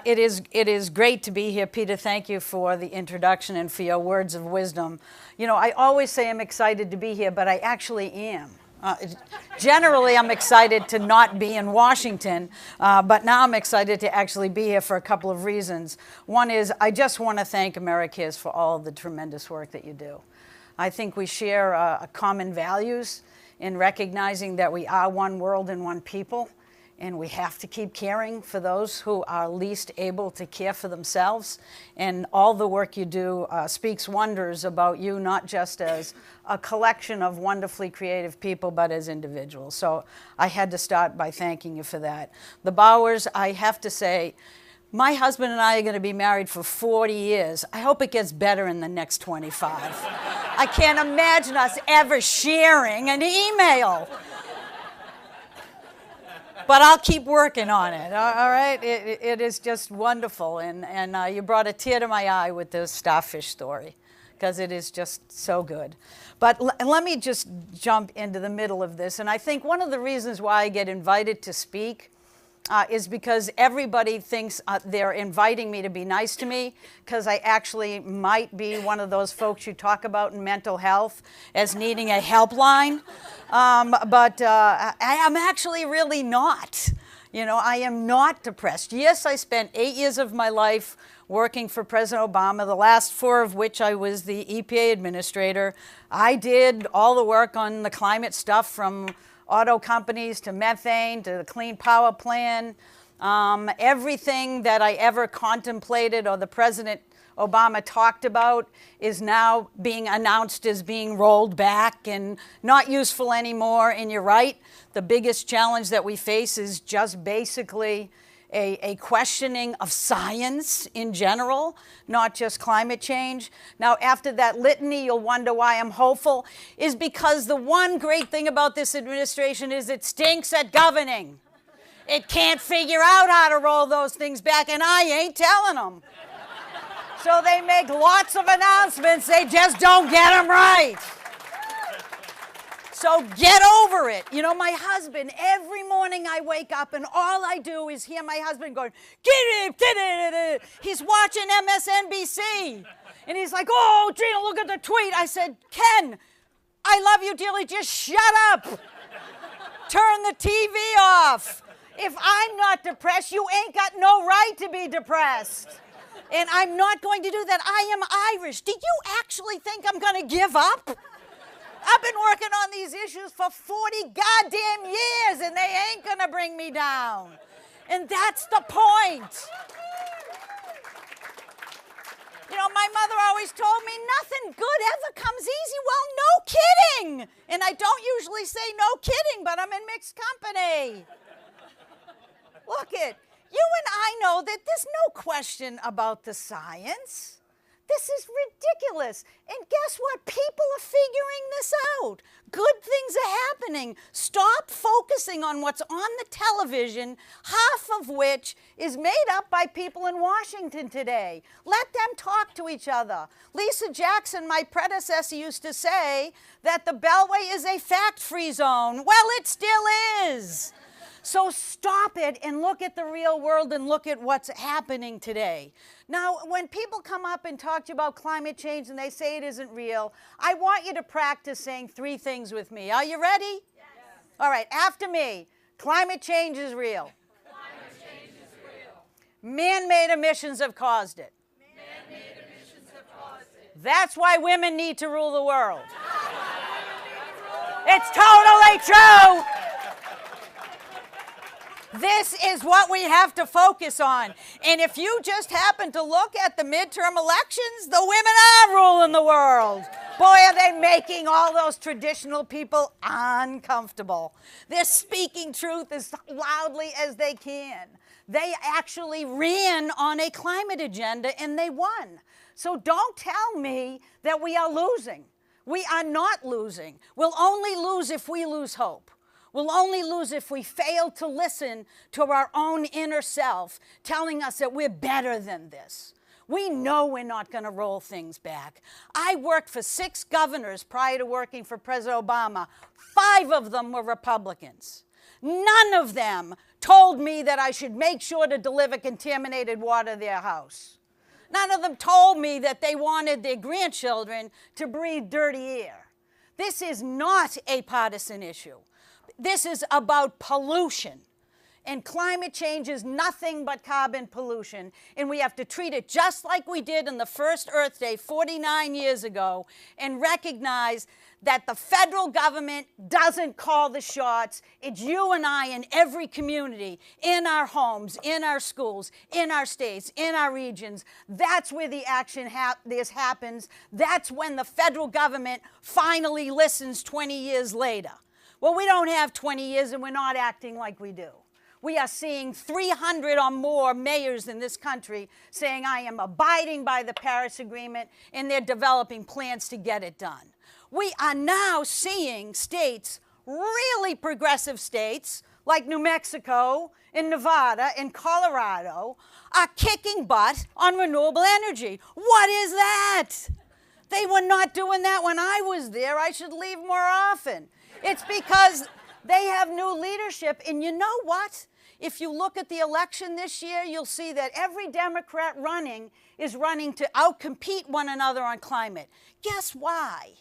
It is great to be here. Peter, thank you for the introduction and for your words of wisdom. You know, I always say I'm excited to be here, but I actually am. Generally, I'm excited to not be in Washington, but now I'm excited to actually be here for a couple of reasons. One is I just want to thank Americares for all of the tremendous work that you do. I think we share common values in recognizing that we are one world and one people, and we have to keep caring for those who are least able to care for themselves. And all the work you do speaks wonders about you, not just as a collection of wonderfully creative people, but as individuals. So I had to start by thanking you for that. The Bowers, I have to say, my husband and I are going to be married for 40 years. I hope it gets better in the next 25. I can't imagine us ever sharing an email. But I'll keep working on it, all right? It is just wonderful, and you brought a tear to my eye with the starfish story, because it is just so good. But let me just jump into the middle of this, and I think one of the reasons why I get invited to speak is because everybody thinks they're inviting me to be nice to me, because I actually might be one of those folks you talk about in mental health as needing a helpline. But I am actually really not. You know, I am not depressed. Yes, I spent 8 years of my life working for President Obama, the last 4 of which I was the EPA administrator. I did all the work on the climate stuff, from auto companies to methane to the Clean Power Plan. Everything that I ever contemplated or the President Obama talked about is now being announced as being rolled back and not useful anymore. And you're right, the biggest challenge that we face is just basically a questioning of science in general, not just climate change. Now, after that litany, you'll wonder why I'm hopeful, is because the one great thing about this administration is it stinks at governing. It can't figure out how to roll those things back, and I ain't telling them. So they make lots of announcements, they just don't get them right. So get over it. You know, my husband, every morning I wake up and all I do is hear my husband going, get it. He's watching MSNBC. And he's like, oh, Gina, look at the tweet. I said, Ken, I love you dearly, just shut up. Turn the TV off. If I'm not depressed, you ain't got no right to be depressed. And I'm not going to do that. I am Irish. Do you actually think I'm going to give up? I've been working on these issues for 40 goddamn years, and they ain't going to bring me down. And that's the point. You know, my mother always told me nothing good ever comes easy. Well, no kidding. And I don't usually say no kidding, but I'm in mixed company. Look it. You and I know that there's no question about the science. This is ridiculous. And guess what? People are figuring this out. Good things are happening. Stop focusing on what's on the television, half of which is made up by people in Washington today. Let them talk to each other. Lisa Jackson, my predecessor, used to say that the Beltway is a fact-free zone. Well, it still is. So stop it and look at the real world and look at what's happening today. Now, when people come up and talk to you about climate change and they say it isn't real, I want you to practice saying 3 things with me. Are you ready? Yes. All right, after me. Climate change is real. Climate change is real. Man-made emissions have caused it. Man-made emissions have caused it. That's why women need to rule the world. It's totally true. This is what we have to focus on. And if you just happen to look at the midterm elections, the women are ruling the world. Boy, are they making all those traditional people uncomfortable. They're speaking truth as loudly as they can. They actually ran on a climate agenda and they won. So don't tell me that we are losing. We are not losing. We'll only lose if we lose hope. We'll only lose if we fail to listen to our own inner self telling us that we're better than this. We know we're not going to roll things back. I worked for 6 governors prior to working for President Obama. 5 of them were Republicans. None of them told me that I should make sure to deliver contaminated water to their house. None of them told me that they wanted their grandchildren to breathe dirty air. This is not a partisan issue. This is about pollution. And climate change is nothing but carbon pollution. And we have to treat it just like we did in the first Earth Day 49 years ago and recognize that the federal government doesn't call the shots. It's you and I in every community, in our homes, in our schools, in our states, in our regions. That's where the action happens. That's when the federal government finally listens 20 years later. Well, we don't have 20 years and we're not acting like we do. We are seeing 300 or more mayors in this country saying, I am abiding by the Paris Agreement, and they're developing plans to get it done. We are now seeing states, really progressive states, like New Mexico and Nevada and Colorado, are kicking butt on renewable energy. What is that? They were not doing that when I was there. I should leave more often. It's because they have new leadership, and you know what? If you look at the election this year, you'll see that every Democrat running is running to outcompete one another on climate. Guess why?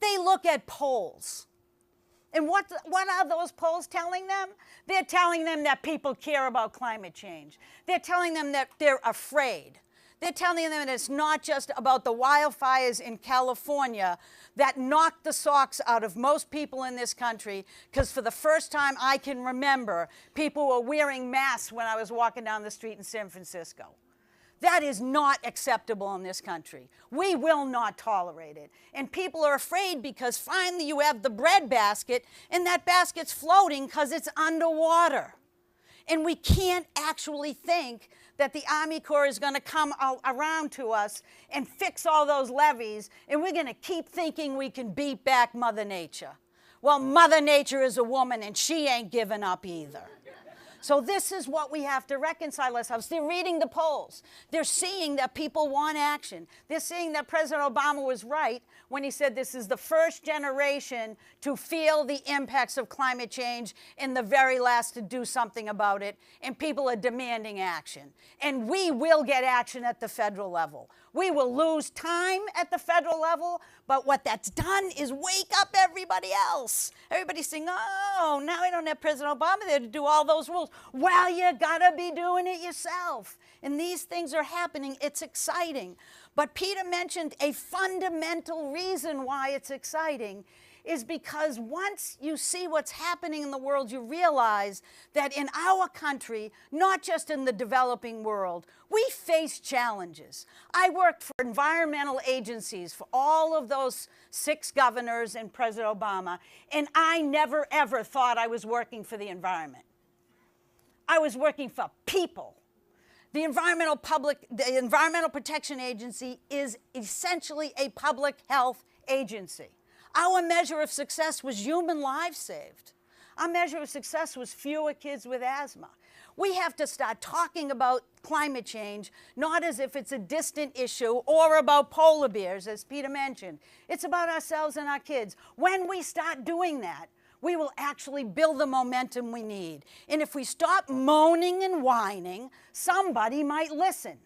They look at polls. And what are those polls telling them? They're telling them that people care about climate change. They're telling them that they're afraid. They're telling them that it's not just about the wildfires in California that knocked the socks out of most people in this country, because for the first time I can remember, people were wearing masks when I was walking down the street in San Francisco. That is not acceptable in this country. We will not tolerate it. And people are afraid because finally you have the bread basket, and that basket's floating because it's underwater. And we can't actually think that the Army Corps is going to come around to us and fix all those levees, and we're going to keep thinking we can beat back Mother Nature. Well, Mother Nature is a woman, and she ain't giving up either. So this is what we have to reconcile ourselves. They're reading the polls. They're seeing that people want action. They're seeing that President Obama was right when he said this is the first generation to feel the impacts of climate change and the very last to do something about it. And people are demanding action. And we will get action at the federal level. We will lose time at the federal level, but what that's done is wake up everybody else. Everybody's saying, oh, now we don't have President Obama there to do all those rules. Well, you gotta be doing it yourself. And these things are happening. It's exciting. But Peter mentioned a fundamental reason why it's exciting is because once you see what's happening in the world, you realize that in our country, not just in the developing world, we face challenges. I worked for environmental agencies for all of those 6 governors and President Obama, and I never, ever thought I was working for the environment. I was working for people. The Environmental Protection Agency is essentially a public health agency. Our measure of success was human lives saved. Our measure of success was fewer kids with asthma. We have to start talking about climate change, not as if it's a distant issue or about polar bears, as Peter mentioned. It's about ourselves and our kids. When we start doing that, we will actually build the momentum we need. And if we stop moaning and whining, somebody might listen.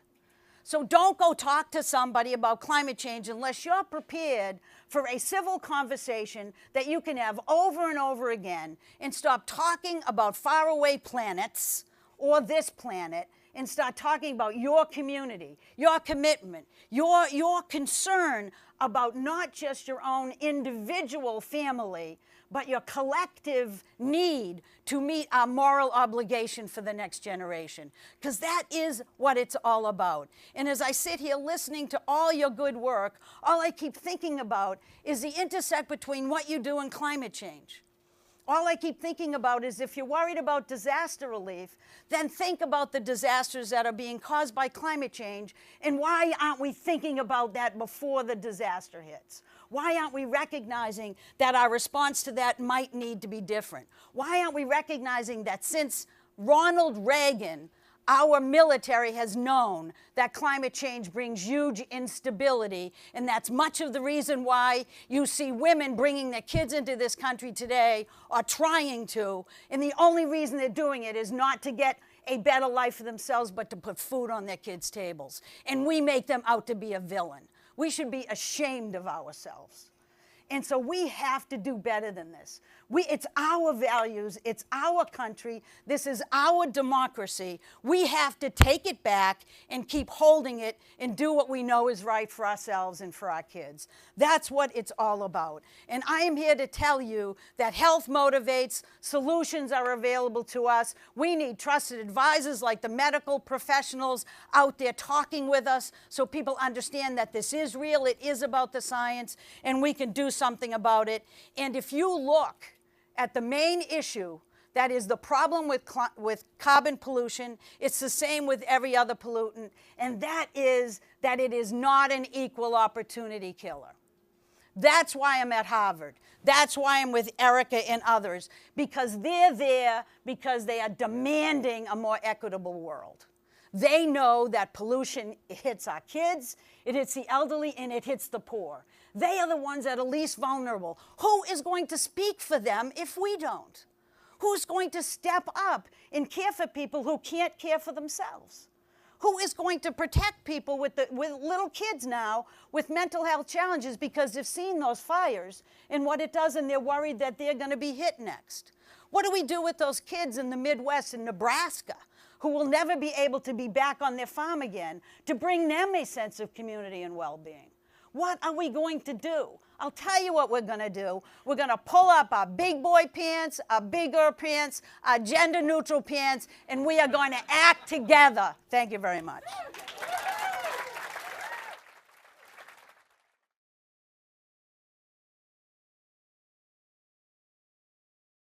So don't go talk to somebody about climate change unless you're prepared for a civil conversation that you can have over and over again, and stop talking about faraway planets or this planet and start talking about your community, your commitment, your concern about not just your own individual family, but your collective need to meet our moral obligation for the next generation. Because that is what it's all about. And as I sit here listening to all your good work, all I keep thinking about is the intersect between what you do and climate change. All I keep thinking about is if you're worried about disaster relief, then think about the disasters that are being caused by climate change, and why aren't we thinking about that before the disaster hits? Why aren't we recognizing that our response to that might need to be different? Why aren't we recognizing that since Ronald Reagan, Our military has known that climate change brings huge instability, and that's much of the reason why you see women bringing their kids into this country today, or trying to, and the only reason they're doing it is not to get a better life for themselves, but to put food on their kids' tables. And we make them out to be a villain. We should be ashamed of ourselves. And so we have to do better than this. It's our values, it's our country, this is our democracy. We have to take it back and keep holding it and do what we know is right for ourselves and for our kids. That's what it's all about. And I am here to tell you that health motivates, solutions are available to us. We need trusted advisors like the medical professionals out there talking with us so people understand that this is real, it is about the science, and we can do something about it. And if you look at the main issue, that is the problem with carbon pollution, it's the same with every other pollutant, and that is that it is not an equal opportunity killer. That's why I'm at Harvard. That's why I'm with Erica and others, because they're there because they are demanding a more equitable world. They know that pollution hits our kids, it hits the elderly, and it hits the poor. They are the ones that are least vulnerable. Who is going to speak for them if we don't? Who's going to step up and care for people who can't care for themselves? Who is going to protect people with little kids now with mental health challenges because they've seen those fires and what it does, and they're worried that they're going to be hit next? What do we do with those kids in the Midwest and Nebraska who will never be able to be back on their farm again to bring them a sense of community and well-being? What are we going to do? I'll tell you what we're going to do. We're going to pull up our big boy pants, our big girl pants, our gender neutral pants, and we are going to act together. Thank you very much.